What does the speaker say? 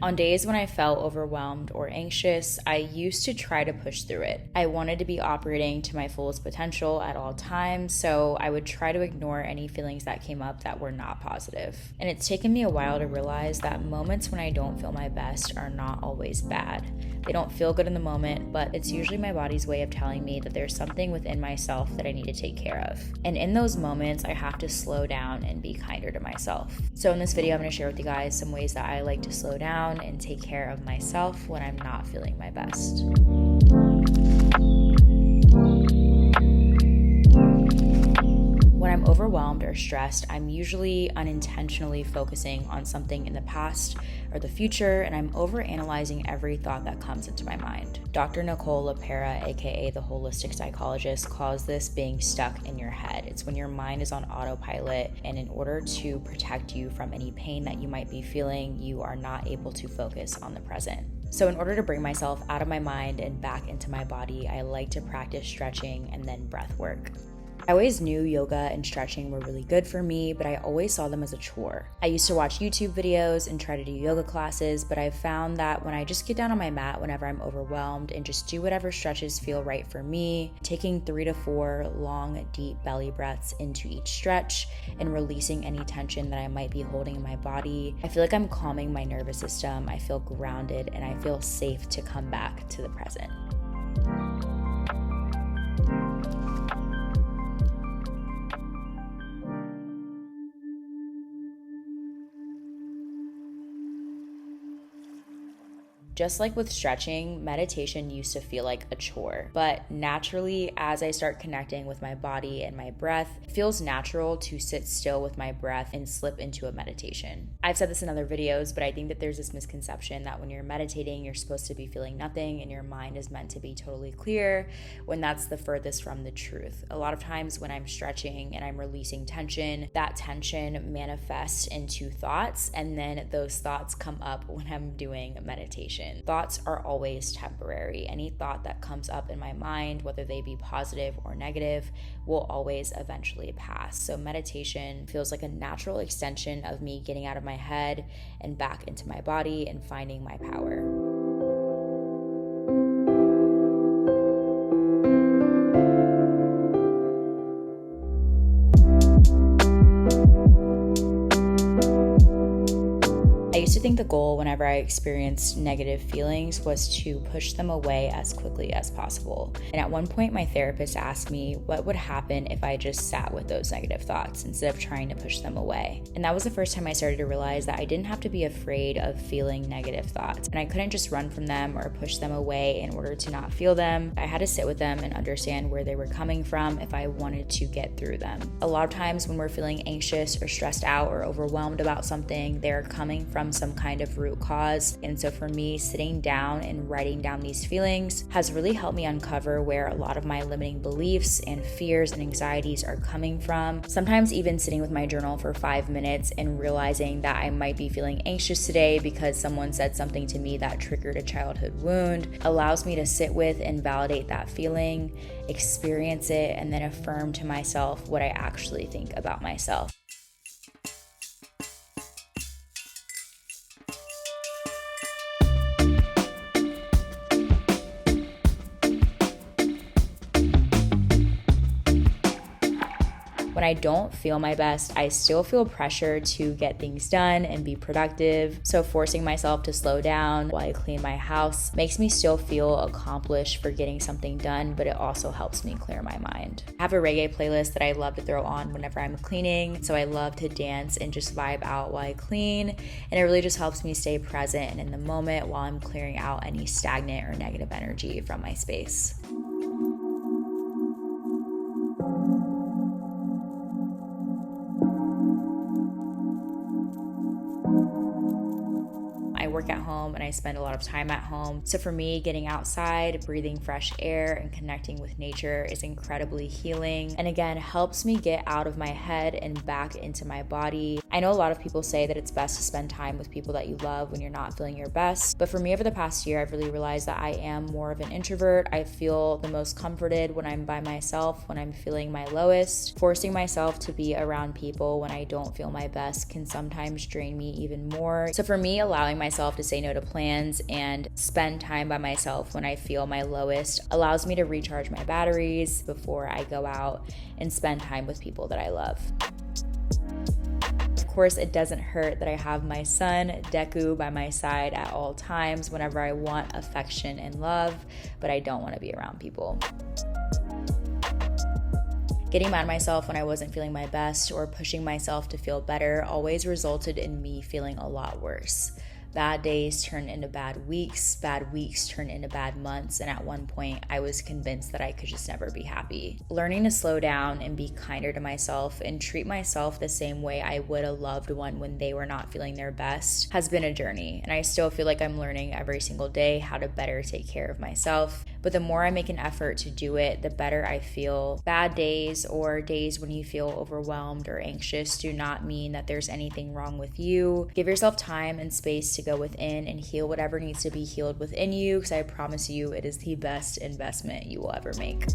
On days when I felt overwhelmed or anxious, I used to try to push through it. I wanted to be operating to my fullest potential at all times, so I would try to ignore any feelings that came up that were not positive. And it's taken me a while to realize that moments when I don't feel my best are not always bad. They don't feel good in the moment, but it's usually my body's way of telling me that there's something within myself that I need to take care of. And in those moments, I have to slow down and be kinder to myself. So in this video, I'm going to share with you guys some ways that I like to slow down and take care of myself when I'm not feeling my best. When I'm overwhelmed or stressed, I'm usually unintentionally focusing on something in the past or the future, and I'm overanalyzing every thought that comes into my mind. Dr. Nicole LaPera, aka the holistic psychologist, calls this being stuck in your head. It's when your mind is on autopilot, and in order to protect you from any pain that you might be feeling, you are not able to focus on the present. So in order to bring myself out of my mind and back into my body, I like to practice stretching and then breath work. I always knew yoga and stretching were really good for me, but I always saw them as a chore. I used to watch YouTube videos and try to do yoga classes, but I've found that when I just get down on my mat whenever I'm overwhelmed and just do whatever stretches feel right for me, taking 3 to 4 long, deep belly breaths into each stretch and releasing any tension that I might be holding in my body, I feel like I'm calming my nervous system, I feel grounded, and I feel safe to come back to the present. Just like with stretching, meditation used to feel like a chore, but naturally, as I start connecting with my body and my breath, it feels natural to sit still with my breath and slip into a meditation. I've said this in other videos, but I think that there's this misconception that when you're meditating, you're supposed to be feeling nothing and your mind is meant to be totally clear, when that's the furthest from the truth. A lot of times when I'm stretching and I'm releasing tension, that tension manifests into thoughts, and then those thoughts come up when I'm doing meditation. Thoughts are always temporary. Any thought that comes up in my mind, whether they be positive or negative, will always eventually pass. So meditation feels like a natural extension of me getting out of my head and back into my body and finding my power. I used to think the goal whenever I experienced negative feelings was to push them away as quickly as possible. And at one point, my therapist asked me what would happen if I just sat with those negative thoughts instead of trying to push them away. And that was the first time I started to realize that I didn't have to be afraid of feeling negative thoughts. And I couldn't just run from them or push them away in order to not feel them. I had to sit with them and understand where they were coming from if I wanted to get through them. A lot of times when we're feeling anxious or stressed out or overwhelmed about something, they're coming from some kind of root cause. And so for me, sitting down and writing down these feelings has really helped me uncover where a lot of my limiting beliefs and fears and anxieties are coming from. Sometimes even sitting with my journal for 5 minutes and realizing that I might be feeling anxious today because someone said something to me that triggered a childhood wound allows me to sit with and validate that feeling, experience it, and then affirm to myself what I actually think about myself. When I don't feel my best, I still feel pressure to get things done and be productive. So forcing myself to slow down while I clean my house makes me still feel accomplished for getting something done, but it also helps me clear my mind. I have a reggae playlist that I love to throw on whenever I'm cleaning, so I love to dance and just vibe out while I clean, and it really just helps me stay present and in the moment while I'm clearing out any stagnant or negative energy from my space. I work at home and I spend a lot of time at home. So for me, getting outside, breathing fresh air, and connecting with nature is incredibly healing. And again, helps me get out of my head and back into my body. I know a lot of people say that it's best to spend time with people that you love when you're not feeling your best. But for me, over the past year, I've really realized that I am more of an introvert. I feel the most comforted when I'm by myself, when I'm feeling my lowest. Forcing myself to be around people when I don't feel my best can sometimes drain me even more. So for me, allowing myself myself to say no to plans and spend time by myself when I feel my lowest allows me to recharge my batteries before I go out and spend time with people that I love. Of course, it doesn't hurt that I have my son, Deku, by my side at all times whenever I want affection and love, but I don't want to be around people. Getting mad at myself when I wasn't feeling my best or pushing myself to feel better always resulted in me feeling a lot worse. Bad days turned into bad weeks turned into bad months, and at one point I was convinced that I could just never be happy. Learning to slow down and be kinder to myself and treat myself the same way I would a loved one when they were not feeling their best has been a journey, and I still feel like I'm learning every single day how to better take care of myself. But the more I make an effort to do it, the better I feel. Bad days or days when you feel overwhelmed or anxious do not mean that there's anything wrong with you. Give yourself time and space to go within and heal whatever needs to be healed within you, because I promise you it is the best investment you will ever make.